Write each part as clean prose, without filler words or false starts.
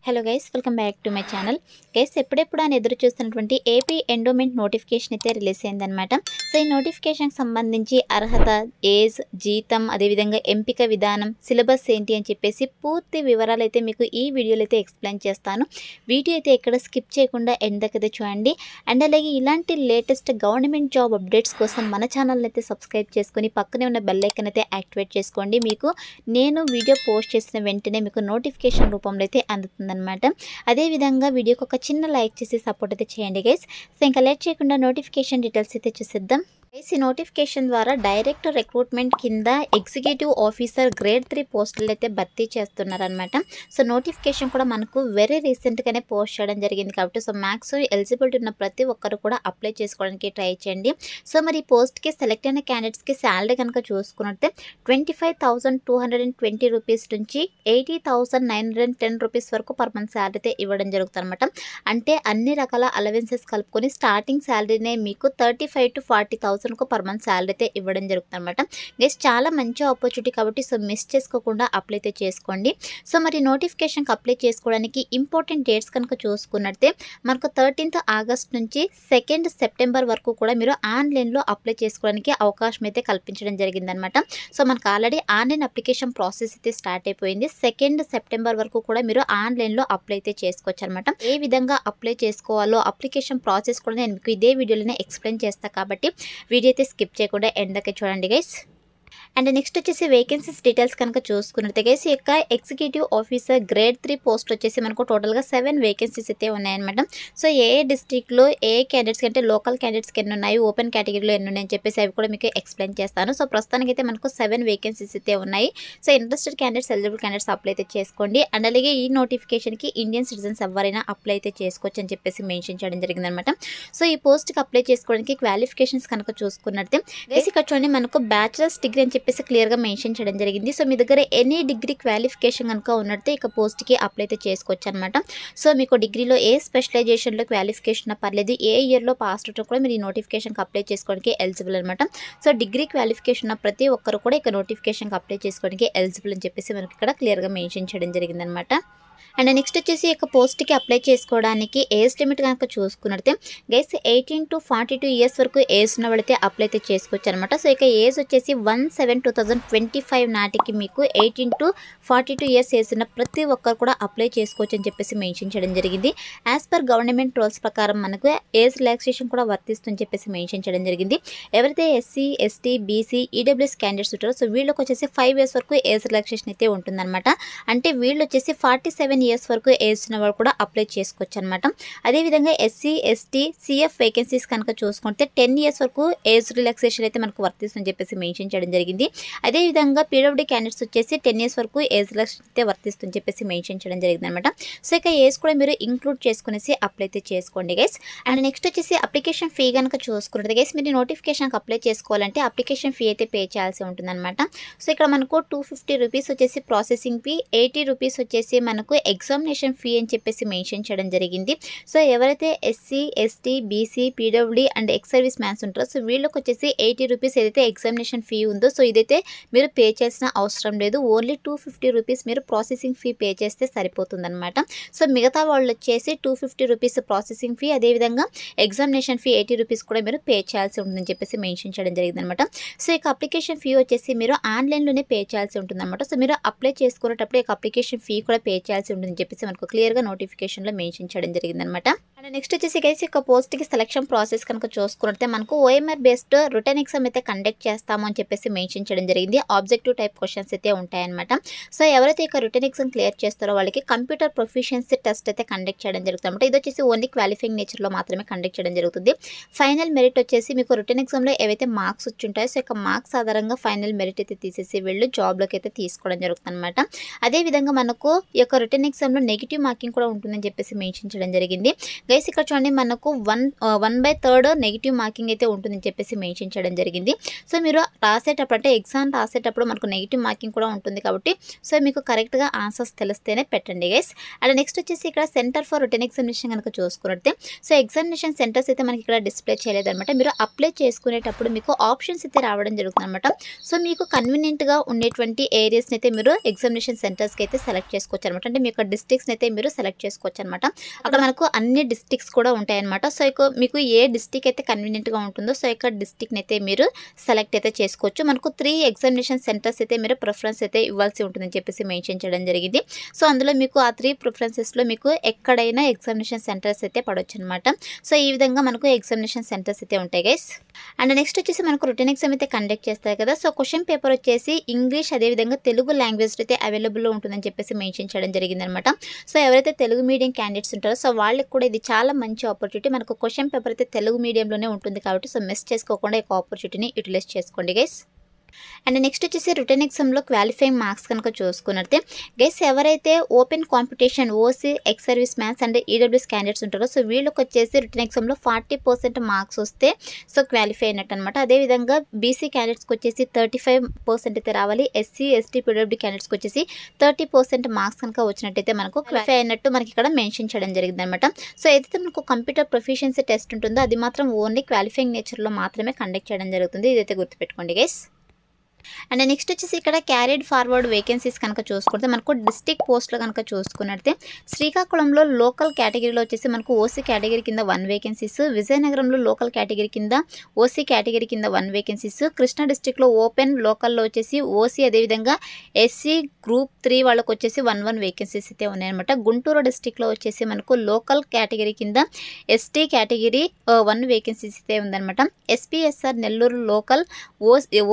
Hello guys, welcome back to my channel. Guys, ఎప్పుడెప్పుడు అని ఎదురు చూస్తున్నటువంటి ఏపీ ఎండోమెంట్ నోటిఫికేషన్ అయితే రిలీజ్ అయిందనమాట. సో ఈ నోటిఫికేషన్కి సంబంధించి అర్హత, ఏజ్, జీతం, అదేవిధంగా ఎంపిక విధానం, సిలబస్ ఏంటి అని చెప్పేసి పూర్తి వివరాలు అయితే మీకు ఈ వీడియోలో అయితే ఎక్స్ప్లెయిన్ చేస్తాను. వీడియో అయితే ఎక్కడ స్కిప్ చేయకుండా ఎండ్ దాకా అయితే చూడండి. అండ్ అలాగే ఇలాంటి లేటెస్ట్ గవర్నమెంట్ జాబ్ అప్డేట్స్ కోసం మన ఛానల్ని అయితే సబ్స్క్రైబ్ చేసుకొని పక్కనే ఉన్న బెల్ ఐకాన్ అయితే యాక్టివేట్ చేసుకోండి. మీకు నేను వీడియో పోస్ట్ చేసిన వెంటనే మీకు నోటిఫికేషన్ రూపంలో అయితే అందుతుంది అనమాట. అదేవిధంగా వీడియోకి ఒక చిన్న లైక్ చేసి సపోర్ట్ అయితే చేయండి గైస్. సో ఇంకా లేట్ చేయకుండా నోటిఫికేషన్ డీటెయిల్స్ అయితే చూసేద్దాం. ఈ నోటిఫికేషన్ ద్వారా డైరెక్ట్ రిక్రూట్మెంట్ కింద ఎగ్జిక్యూటివ్ ఆఫీసర్ గ్రేడ్ 3 పోస్టులు అయితే భర్తీ చేస్తున్నారనమాట. సో నోటిఫికేషన్ కూడా మనకు వెరీ రీసెంట్గానే పోస్ట్ చేయడం జరిగింది కాబట్టి సో మ్యాక్స్ ఎలిజిబిలిటీ ఉన్న ప్రతి ఒక్కరు కూడా అప్లై చేసుకోవడానికి ట్రై చేయండి. సో మరి ఈ పోస్ట్కి సెలెక్ట్ అయిన క్యాండిడేట్స్కి శాలరీ కనుక చూసుకున్నట్టే 25,220 రూపీస్ నుంచి 80,910 రూపీస్ వరకు పర్ మంత్ శాలరీ అయితే ఇవ్వడం జరుగుతుంది అనమాట. అంటే అన్ని రకాల అలవెన్సెస్ కలుపుకొని స్టార్టింగ్ శాలరీనే మీకు 35,000 to 40,000 పర్ మంత్ శాలరీ అయితే ఇవ్వడం జరుగుతుంది అనమాట. గైస్, చాలా మంచి ఆపర్చునిటీ కాబట్టి సో మిస్ చేసుకోకుండా అప్లై అయితే చేసుకోండి. సో మరి నోటిఫికేషన్కి అప్లై చేసుకోవడానికి ఇంపార్టెంట్ డేట్స్ కనుక చూసుకున్నట్టే మనకు 13th ఆగస్ట్ నుంచి 2nd సెప్టెంబర్ వరకు కూడా మీరు ఆన్లైన్లో అప్లై చేసుకోవడానికి అవకాశం అయితే కల్పించడం జరిగిందనమాట. సో మనకు ఆల్రెడీ ఆన్లైన్ అప్లికేషన్ ప్రాసెస్ అయితే స్టార్ట్ అయిపోయింది. 2nd సెప్టెంబర్ వరకు కూడా మీరు ఆన్లైన్లో అప్లై అయితే చేసుకోవచ్చు అనమాట. ఏ విధంగా అప్లై చేసుకోవాలో అప్లికేషన్ ప్రాసెస్ కూడా నేను మీకు ఇదే వీడియోలోనే ఎక్స్ప్లెయిన్ చేస్తాను కాబట్టి వీడియో అయితే స్కిప్ చేయకుండా ఎండ్ దాకా చూడండి గైస్. అండ్ నెక్స్ట్ వచ్చేసి వేకెన్సీస్ డీటెయిల్స్ కనుక చూసుకున్నట్టు గైస్, ఈ యొక్క ఎగ్జిక్యూటివ్ ఆఫీసర్ గ్రేడ్ 3 పోస్ట్ వచ్చేసి మనకు టోటల్గా 7 వేకెన్సీస్ అయితే ఉన్నాయన్నమాట. సో ఏ డిస్ట్రిక్ట్లో ఏ క్యాండిడేట్స్కి అంటే లోకల్ క్యాండిడేట్స్కి ఎన్ని ఉన్నాయి, ఓపెన్ కేటగిరీలో ఎన్ని ఉన్నాయని చెప్పేసి అవి కూడా మీకు ఎక్స్ప్లెయిన్ చేస్తాను. సో ప్రస్తుతానికి అయితే మనకు 7 వేకెన్సీస్ అయితే ఉన్నాయి. So interested candidates, eligible candidates apply అయితే చేసుకోండి. అండ్ అలాగే ఈ నోటిఫికేషన్కి ఇండియన్ సిటిజన్స్ ఎవరైనా అప్లై అయితే చేసుకోవచ్చు అని చెప్పేసి మెన్షన్ చేయడం జరిగిందనమాట. సో ఈ పోస్ట్కి అప్లై చేసుకోవడానికి క్వాలిఫికేషన్స్ కనుక చూసుకున్నట్టే గైస్, ఇక్కడ చూడండి మనకు బ్యాచిలర్స్ డిగ్రీ అని చెప్పేసి క్లియర్గా మెన్షన్ చేయడం జరిగింది. సో మీ దగ్గర ఎనీ డిగ్రీ క్వాలిఫికేషన్ కనుక ఉన్నట్టే ఇక పోస్ట్కి అప్లై అయితే చేసుకోవచ్చు అనమాట. సో మీకు డిగ్రీలో ఏ స్పెషలైజేషన్లో క్వాలిఫికేషన్ పర్లేదు, ఏ ఇయర్లో పాస్ అవుట్ కూడా మీరు ఈ నోటిఫికేషన్కి అప్లై చేసుకోవడానికి ఎలిజిబుల్ అనమాట. సో డిగ్రీ క్వాలిఫికేషన్ ఉన్న ప్రతి ఒక్కరు కూడా ఇక నోటిఫికేషన్కి అప్లై చేసుకోవడానికి ఎలిజిబుల్ అని చెప్పేసి మనకి ఇక్కడ క్లియర్గా మెన్షన్ చేయడం జరిగిందనమాట. అండ్ నెక్స్ట్ వచ్చేసి ఇక పోస్ట్కి అప్లై చేసుకోవడానికి ఏజ్ లిమిట్ కనుక చూసుకున్నట్టే గైస్ 18 to 42 ఇయర్స్ వరకు ఏజ్ ఉన్న వాళ్ళైతే అప్లై అయితే చేసుకోవచ్చు అనమాట. సో ఇక ఏజ్ వచ్చేసి 1/7/2025 నాటికి మీకు 18 to 42 ఇయర్స్ ఏజ్ ఉన్న ప్రతి ఒక్కరు కూడా అప్లై చేసుకోవచ్చు అని చెప్పేసి మెన్షన్ చేయడం జరిగింది. యాజ్ పర్ గవర్నమెంట్ రూల్స్ ప్రకారం మనకు ఏజ్ రిలాక్సేషన్ కూడా వర్తిస్తుందని చెప్పేసి మెన్షన్ చేయడం జరిగింది. ఎవరైతే SC, ST, BC, EWS candidates ఉంటారో సో వీళ్ళకి వచ్చేసి 5 years వరకు ఏజ్ రిలాక్సేషన్ అయితే ఉంటుందన్నమాట. అంటే వీళ్ళు వచ్చేసి 47 years వరకు ఏజ్ ఉన్న వాళ్ళు కూడా అప్లై చేసుకోవచ్చు అనమాట. అదేవిధంగా ఎస్సీ, ఎస్టీ, సిఎఫ్ వేకెన్సీస్ కనుక చూసుకుంటే 10 years వరకు ఏజ్ రిలాక్సేషన్ అయితే మనకు వర్తిస్తుందని చెప్పేసి మెన్షన్ చేయడం జరిగింది. అదేవిధంగా పీడబ్ల్యూడీ క్యాండిడేట్స్ వచ్చేసి 10 years వరకు ఏజ్ రిలాక్సేషన్ అయితే వర్తిస్తుందని చెప్పేసి మెన్షన్ చేయడం జరిగింది అనమాట. సో ఇక ఏజ్ కూడా మీరు ఇంక్లూడ్ చేసుకునేసి అప్లై అయితే చేసుకోండి గైస్. అండ్ నెక్స్ట్ వచ్చేసి అప్లికేషన్ ఫీ కనుక చూసుకుంటే గైస్, మీరు నోటిఫికేషన్కి అప్లై చేసుకోవాలంటే అప్లికేషన్ ఫీ అయితే పే చేయాల్సి ఉంటుందన్నమాట. సో ఇక్కడ మనకు 250 రూపీస్ వచ్చేసి ప్రాసెసింగ్ ఫీ, 80 రూపీస్ వచ్చేసి మనకు ఎగ్జామినేషన్ ఫీ అని చెప్పేసి మెన్షన్ చేయడం జరిగింది. సో ఎవరైతే SC, ST, BC, PWD and ex service man's ఉంటారో సో వీళ్ళకి వచ్చేసి 80 రూపీస్ ఏదైతే ఎగ్జామినేషన్ ఫీ ఉందో సో ఇదైతే మీరు పే చేసిన అవసరం లేదు. ఓన్లీ 250 రూపీస్ మీరు ప్రాసెసింగ్ ఫీ పే చేస్తే సరిపోతుందన్నమాట. సో మిగతా వాళ్ళు వచ్చేసి 250 రూపీస్ ప్రాసెసింగ్ ఫీ, అదేవిధంగా ఎగ్జామినేషన్ ఫీ 80 రూపీస్ కూడా మీరు పే చేయాల్సి ఉంటుందని చెప్పేసి మెన్షన్ చేయడం జరిగిందనమాట. సో ఇక అప్లికేషన్ ఫీ వచ్చేసి మీరు ఆన్లైన్లోనే పే చేయాల్సి ఉంటుందన్నమాట. సో మీరు అప్లై చేసుకునేటప్పుడు ఇక అప్లికేషన్ ఫీ కూడా పే చేయాల్సి ఉంటుందని చెప్పేసి మనకు క్లియర్గా నోటిఫికేషన్లో మెన్షన్ చేయడం జరిగిందనమాట. అండ్ నెక్స్ట్ వచ్చేసి గైస్, ఇక పోస్ట్కి సెలక్షన్ ప్రాసెస్ కనుక చూసుకుంటే మనకు ఓఎంఆర్ బేస్డ్ రిటర్న్ ఎగ్జామ్ అయితే కండక్ట్ చేస్తాము అని చెప్పేసి మెన్షన్ చేయడం జరిగింది. ఆబ్జెక్టివ్ టైప్ క్వశ్చన్స్ అయితే ఉంటాయన్నమాట. సో ఎవరైతే ఇక రిటర్న్ ఎగ్జామ్ క్లియర్ చేస్తారో వాళ్ళకి కంప్యూటర్ ప్రొఫిషియన్సీ టెస్ట్ అయితే కండక్ట్ చేయడం జరుగుతుంది అనమాట. ఇది వచ్చేసి ఓన్లీ క్వాలిఫైయింగ్ నేచర్లో మాత్రమే కండక్ట్ చేయడం జరుగుతుంది. ఫైనల్ మెరిట్ వచ్చేసి మీకు రిటర్న్ ఎగ్జామ్లో ఏవైతే మార్క్స్ వచ్చి ఉంటాయో సో ఇక మార్క్స్ ఆధారంగా ఫైనల్ మెరిట్ అయితే తీసేసి వీళ్ళు జాబ్లోకి అయితే తీసుకోవడం జరుగుతుంది అనమాట. అదేవిధంగా మనకు ఈ యొక్క రిటర్న్ ఎగ్జామ్లో నెగిటివ్ మార్కింగ్ కూడా ఉంటుందని చెప్పేసి మెన్షన్ చేయడం జరిగింది. గైస్ ఇక్కడ చూడండి మనకు 1/3 నెగిటివ్ మార్కింగ్ అయితే ఉంటుందని చెప్పేసి మెన్షన్ చేయడం జరిగింది. సో మీరు రాసేటప్పుడు అంటే ఎగ్జామ్ రాసేటప్పుడు మనకు నెగిటివ్ మార్కింగ్ కూడా ఉంటుంది కాబట్టి సో మీకు కరెక్ట్గా ఆన్సర్స్ తెలిస్తేనే పెట్టండి గైస్. అండ్ నెక్స్ట్ వచ్చేసి ఇక్కడ సెంటర్ ఫర్ రిటన్ ఎగ్జామినేషన్ కనుక చూసుకున్నట్టే సో ఎగ్జామినేషన్ సెంటర్స్ అయితే మనకి ఇక్కడ డిస్ప్లే చేయలేదన్నమాట. మీరు అప్లై చేసుకునేటప్పుడు మీకు ఆప్షన్స్ అయితే రావడం జరుగుతుంది అనమాట. సో మీకు కన్వీనియంట్గా ఉండేటువంటి ఏరియాస్ని అయితే మీరు ఎగ్జామినేషన్ సెంటర్స్కి అయితే సెలెక్ట్ చేసుకోవచ్చు అనమాట. అంటే మీ యొక్క డిస్ట్రిక్ట్స్ని అయితే మీరు సెలెక్ట్ చేసుకోవచ్చు అనమాట. అక్కడ మనకు అన్ని డిస్ట్రిక్ట్స్ కూడా ఉంటాయన్నమాట. సో మీకు ఏ డిస్ట్రిక్ట్ అయితే కన్వీనియంట్గా ఉంటుందో సో ఇక్కడ డిస్ట్రిక్ట్ని అయితే మీరు సెలెక్ట్ అయితే చేసుకోవచ్చు. మనకు 3 ఎగ్జామినేషన్ సెంటర్స్ అయితే మీరు ప్రిఫరెన్స్ అయితే ఇవ్వాల్సి ఉంటుందని చెప్పేసి మెన్షన్ చేయడం జరిగింది. సో అందులో మీకు ఆ 3 ప్రిఫరెన్సెస్లో మీకు ఎక్కడైనా ఎగ్జామినేషన్ సెంటర్స్ అయితే పడవచ్చు అనమాట. సో ఈ విధంగా మనకు ఎగ్జామినేషన్ సెంటర్స్ అయితే ఉంటాయి గైస్. అండ్ నెక్స్ట్ వచ్చేసి మనకు రిటన్ ఎగ్జామ్ అయితే కండక్ట్ చేస్తారు కదా. సో క్వశ్చన్ పేపర్ వచ్చేసి ఇంగ్లీష్ అదేవిధంగా తెలుగు లాంగ్వేజ్ అయితే అవైలబుల్లో ఉంటుందని చెప్పేసి మెన్షన్ చేయడం జరిగింది అనమాట. సో ఎవరైతే తెలుగు మీడియం క్యాండిడేట్స్ ఉంటారో సో వాళ్ళకి కూడా ఇది చాలా మంచి ఆపర్చునిటీ. మనకు క్వశ్చన్ పేపర్ అయితే తెలుగు మీడియంలోనే ఉంటుంది కాబట్టి సో మిస్ చేసుకోకుండా ఈ ఆపర్చునిటీని యూటిలైజ్ చేసుకోండి గైస్. అండ్ నెక్స్ట్ వచ్చేసి రిటన్ ఎగ్జామ్లో క్వాలిఫైయింగ్ మార్క్స్ కనుక చూసుకున్నట్టే గైస్ ఎవరైతే open competition OC ex service maths and EWS candidates ఉంటారో సో వీళ్ళకి వచ్చేసి రిటన్ ఎగ్జామ్లో 40% మార్క్స్ వస్తే సో క్వాలిఫై అయినట్టు అనమాట. అదేవిధంగా బీసీ క్యాండిడేట్స్కి వచ్చేసి 35% అయితే రావాలి. ఎస్సీ ఎస్టీ పీడబ్ల్యూడీ క్యాండిడేట్స్కి వచ్చేసి 30% మార్క్స్ కనుక వచ్చినట్టయితే మనకు క్వాలిఫై అయినట్టు మనకి ఇక్కడ మెన్షన్ చేయడం జరిగింది అనమాట. సో ఏదైతే మనకు కంప్యూటర్ ప్రొఫిషియన్సీ టెస్ట్ ఉంటుందో అది మాత్రం ఓన్లీ క్వాలిఫైయింగ్ నేచర్లో మాత్రమే కండక్ట్ చేయడం జరుగుతుంది. ఇదైతే గుర్తుపెట్టుకోండి గైస్. అండ్ నెక్స్ట్ వచ్చేసి ఇక్కడ క్యారీడ్ ఫార్వర్డ్ వేకెన్సీస్ కనుక చూసుకుంటే మనకు డిస్ట్రిక్ట్ పోస్ట్లో కనుక చూసుకున్నట్టే శ్రీకాకుళంలో లోకల్ కేటగిరీలో వచ్చేసి మనకు ఓసీ కేటగిరీ కింద 1 వేకెన్సీస్, విజయనగరంలో లోకల్ కేటగిరీ కింద ఓసీ కేటగిరీ కింద 1 వేకెన్సీస్, కృష్ణా డిస్ట్రిక్ట్లో ఓపెన్ లోకల్లో వచ్చేసి ఓసీ అదేవిధంగా ఎస్సీ గ్రూప్ 3 వాళ్ళకి వచ్చేసి 1 వేకెన్సీస్ అయితే ఉన్నాయన్నమాట. గుంటూరు డిస్ట్రిక్ట్లో వచ్చేసి మనకు లోకల్ కేటగిరీ కింద ఎస్టీ కేటగిరీ 1 వేకెన్సీస్ అయితే ఉందన్నమాట. SPSR Nellore local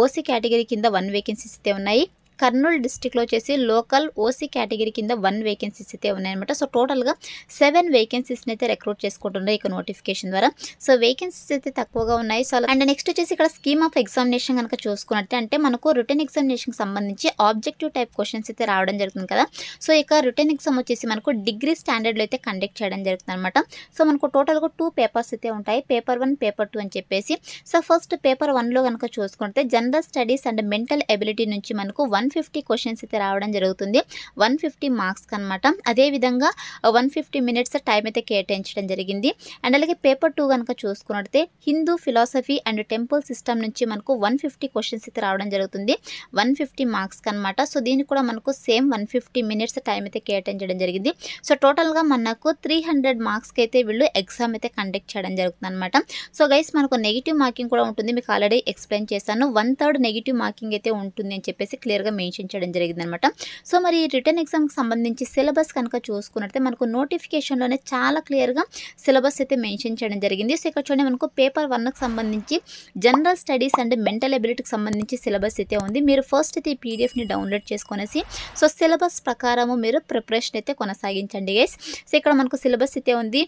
OC category కింద 1 వేకెన్సీస్ అయితే ఉన్నాయి. కర్నూలు డిస్ట్రిక్ట్లో వచ్చేసి లోకల్ ఓసీ కేటగిరీ కింద 1 వేకెన్సీస్ అయితే ఉన్నాయన్నమాట. సో టోటల్గా 7 వేకెన్సీస్ని అయితే రిక్రూట్ చేసుకుంటున్నారు ఇక నోటిఫికేషన్ ద్వారా. సో వేకెన్సీస్ అయితే తక్కువగా ఉన్నాయి. సో అండ్ నెక్స్ట్ వచ్చేసి ఇక్కడ స్కీమ్ ఆఫ్ ఎగ్జామినేషన్ కనుక చూసుకున్నట్టే అంటే మనకు రిటన్ ఎగ్జామినేషన్కి సంబంధించి ఆబ్జెక్టివ్ టైప్ క్వశ్చన్స్ అయితే రావడం జరుగుతుంది కదా. సో ఇక రిటన్ ఎగ్జామ్ వచ్చేసి మనకు డిగ్రీ స్టాండర్డ్లో అయితే కండక్ట్ చేయడం జరుగుతుంది అనమాట. సో మనకు టోటల్గా 2 పేపర్స్ అయితే ఉంటాయి, పేపర్ 1 పేపర్ 2 అని చెప్పేసి. సో ఫస్ట్ పేపర్ 1లో కనుక చూసుకుంటే general studies and mental ability నుంచి మనకు 150 క్వశ్చన్స్ అయితే రావడం జరుగుతుంది. 150 మార్క్స్ అనమాట. అదేవిధంగా 150 మినిట్స్ టైం అయితే కేటాయించడం జరిగింది. అండ్ అలాగే పేపర్ 2 కనుక చూసుకున్నట్టే Hindu philosophy and temple system నుంచి మనకు 150 క్వశ్చన్స్ అయితే రావడం జరుగుతుంది. 150 మార్క్స్ అనమాట. సో దీనికి కూడా మనకు సేమ్ 150 మినిట్స్ టైం అయితే కేటాయించడం జరిగింది. సో టోటల్గా మనకు 300 మార్క్స్కి అయితే వీళ్ళు ఎగ్జామ్ అయితే కండక్ట్ చేయడం జరుగుతుంది అనమాట. సో గైస్ మనకు నెగిటివ్ మార్కింగ్ కూడా ఉంటుంది, మీకు ఆల్రెడీ ఎక్స్ప్లెయిన్ చేశాను. 1/3 నెగిటివ్ మార్కింగ్ అయితే ఉంటుంది అని చెప్పేసి క్లియర్గా మెన్షన్ చేయడం జరిగింది అనమాట. సో మరి రిటర్న్ ఎగ్జామ్కి సంబంధించి సిలబస్ కనుక చూసుకున్నట్టే మనకు నోటిఫికేషన్లోనే చాలా క్లియర్గా సిలబస్ అయితే మెన్షన్ చేయడం జరిగింది. సో ఇక్కడ చూడండి మనకు పేపర్ 1కి సంబంధించి జనరల్ స్టడీస్ అండ్ మెంటల్ ఎబిలిటీకి సంబంధించి సిలబస్ అయితే ఉంది. మీరు ఫస్ట్ అయితే ఈ పీడిఎఫ్ని డౌన్లోడ్ చేసుకునేసి సో సిలబస్ ప్రకారము మీరు ప్రిపరేషన్ అయితే కొనసాగించండి గైస్. సో ఇక్కడ మనకు సిలబస్ అయితే ఉంది.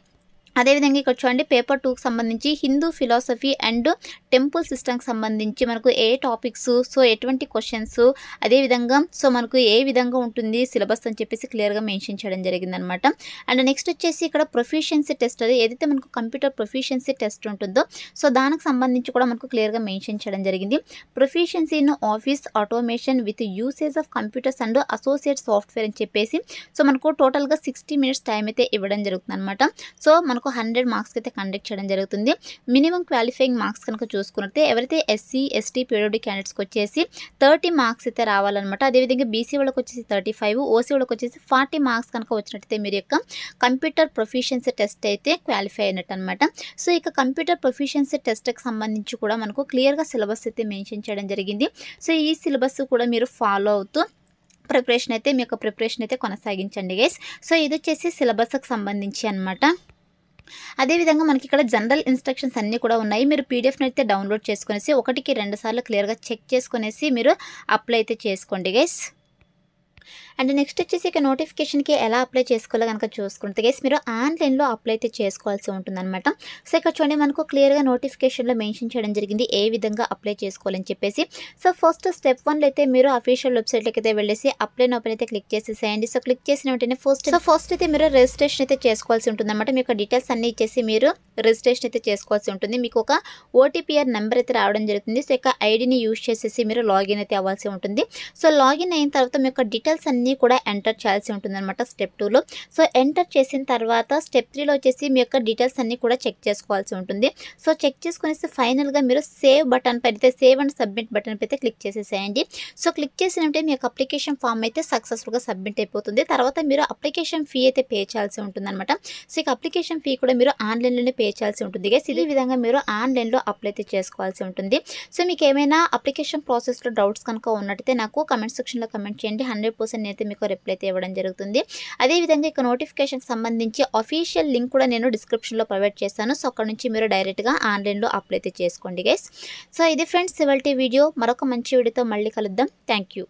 అదేవిధంగా ఇక్కడ చూడండి పేపర్ 2కి సంబంధించి హిందూ ఫిలాసఫీ అండ్ టెంపుల్ సిస్టమ్కి సంబంధించి మనకు ఏ టాపిక్స్ సో ఎటువంటి క్వశ్చన్స్ అదేవిధంగా సో మనకు ఏ విధంగా ఉంటుంది సిలబస్ అని చెప్పేసి క్లియర్గా మెన్షన్ చేయడం జరిగిందనమాట. అండ్ నెక్స్ట్ వచ్చేసి ఇక్కడ ప్రొఫిషియన్సీ టెస్ట్ అది ఏదైతే మనకు కంప్యూటర్ ప్రొఫిషియన్సీ టెస్ట్ ఉంటుందో సో దానికి సంబంధించి కూడా మనకు క్లియర్గా మెన్షన్ చేయడం జరిగింది. Proficiency in office automation with usage of computers and associate software అని చెప్పేసి సో మనకు టోటల్గా 60 మినిట్స్ టైం అయితే ఇవ్వడం జరుగుతుంది అనమాట. సో మనకు 100 మార్క్స్ అయితే కండక్ట్ చేయడం జరుగుతుంది. మినిమం క్వాలిఫైయింగ్ మార్క్స్ కనుక చూసుకున్నట్టే ఎవరైతే ఎస్సీ ఎస్టీ పీడబ్ల్యూడీ క్యాండిడేట్స్కి వచ్చేసి 30 మార్క్స్ అయితే రావాలన్నమాట. అదేవిధంగా బీసీ వాళ్ళకి వచ్చేసి 35, ఓసీ వాళ్ళకి వచ్చేసి 40 మార్క్స్ కనుక వచ్చినట్టయితే మీరు యొక్క కంప్యూటర్ ప్రొఫిషియన్సీ టెస్ట్ అయితే క్వాలిఫై అయినట్టు అనమాట. సో ఇక కంప్యూటర్ ప్రొఫిషియన్సీ టెస్ట్కి సంబంధించి కూడా మనకు క్లియర్గా సిలబస్ అయితే మెన్షన్ చేయడం జరిగింది. సో ఈ సిలబస్ కూడా మీరు ఫాలో అవుతూ ప్రిపరేషన్ అయితే మీ యొక్క ప్రిపరేషన్ అయితే కొనసాగించండి గైస్. సో ఇది వచ్చేసి సిలబస్కి సంబంధించి అనమాట. అదేవిధంగా మనకి ఇక్కడ జనరల్ ఇన్స్ట్రక్షన్స్ అన్నీ కూడా ఉన్నాయి. మీరు పీడిఎఫ్ని అయితే డౌన్లోడ్ చేసుకునేసి 1కి 2 సార్లు క్లియర్గా చెక్ చేసుకునేసి మీరు అప్లై అయితే చేసుకోండి గైస్. అండ్ నెక్స్ట్ వచ్చేసి ఇక నోటిఫికేషన్కి ఎలా అప్లై చేసుకోవాలో కనుక చూసుకుంటే గైస్ మీరు ఆన్లైన్లో అప్లై అయితే చేసుకోవాల్సి ఉంటుందన్నమాట. సో ఇక్కడ చూడండి మనకు క్లియర్గా నోటిఫికేషన్లో మెన్షన్ చేయడం జరిగింది ఏ విధంగా అప్లై చేసుకోవాలని చెప్పేసి. సో ఫస్ట్ స్టెప్ 1 అయితే మీరు అఫీషియల్ వెబ్సైట్లోకి అయితే వెళ్ళేసి అప్లై ఓపెన్ అయితే క్లిక్ చేసేసేయండి. సో క్లిక్ చేసిన వెంటనే ఫస్ట్ అయితే మీరు రిజిస్ట్రేషన్ అయితే చేసుకోవాల్సి ఉంటుందన్నమాట. మీకు డీటెయిల్స్ అన్ని ఇచ్చేసి మీరు రిజిస్ట్రేషన్ అయితే చేసుకోవాల్సి ఉంటుంది. మీకు ఒక ఓటీపీఆర్ నెంబర్ అయితే రావడం జరుగుతుంది. సో ఇక ఐడిని యూజ్ చేసేసి మీరు లాగిన్ అయితే అవ్వాల్సి ఉంటుంది. సో లాగిన్ అయిన తర్వాత మీ యొక్క డీటెయిల్స్ అన్నీ కూడా ఎంటర్ చేయాల్సి ఉంటుందన్నమాట స్టెప్ 2లో. సో ఎంటర్ చేసిన తర్వాత స్టెప్ 3లో వచ్చేసి మీ యొక్క డీటెయిల్స్ అన్నీ కూడా చెక్ చేసుకోవాల్సి ఉంటుంది. సో చెక్ చేసుకునేసి ఫైనల్గా మీరు సేవ్ బటన్ పైన అయితే సేవ్ అండ్ సబ్మిట్ బటన్ పైతే క్లిక్ చేసేసేయండి. సో క్లిక్ చేసినట్టే మీ యొక్క అప్లికేషన్ ఫామ్ అయితే సక్సెస్ఫుల్గా సబ్మిట్ అయిపోతుంది. తర్వాత మీరు అప్లికేషన్ ఫీ అయితే పే చేయాల్సి ఉంటుందన్నమాట. సో ఇక అప్లికేషన్ ఫీ కూడా మీరు ఆన్లైన్లోనే పే చేయాల్సి ఉంటుంది. ఇదే విధంగా మీరు ఆన్లైన్లో అప్లై అయితే చేసుకోవాల్సి ఉంటుంది. సో మీకు ఏమైనా అప్లికేషన్ ప్రాసెస్లో డౌట్స్ కనుక ఉన్నట్టయితే నాకు కమెంట్ సెక్షన్లో కమెంట్ చేయండి. 100% అయితే మీకు రిప్లై అయితే ఇవ్వడం జరుగుతుంది. అదేవిధంగా ఇక నోటిఫికేషన్కి సంబంధించి అఫీషియల్ లింక్ కూడా నేను డిస్క్రిప్షన్లో ప్రొవైడ్ చేస్తాను. సో అక్కడ నుంచి మీరు డైరెక్ట్గా ఆన్లైన్లో అప్లై అయితే చేసుకోండి గైస్. సో ఇది ఫ్రెండ్స్ ఇవాల్టి వీడియో. మరొక మంచి వీడియోతో మళ్ళీ కలుద్దాం. Thank you.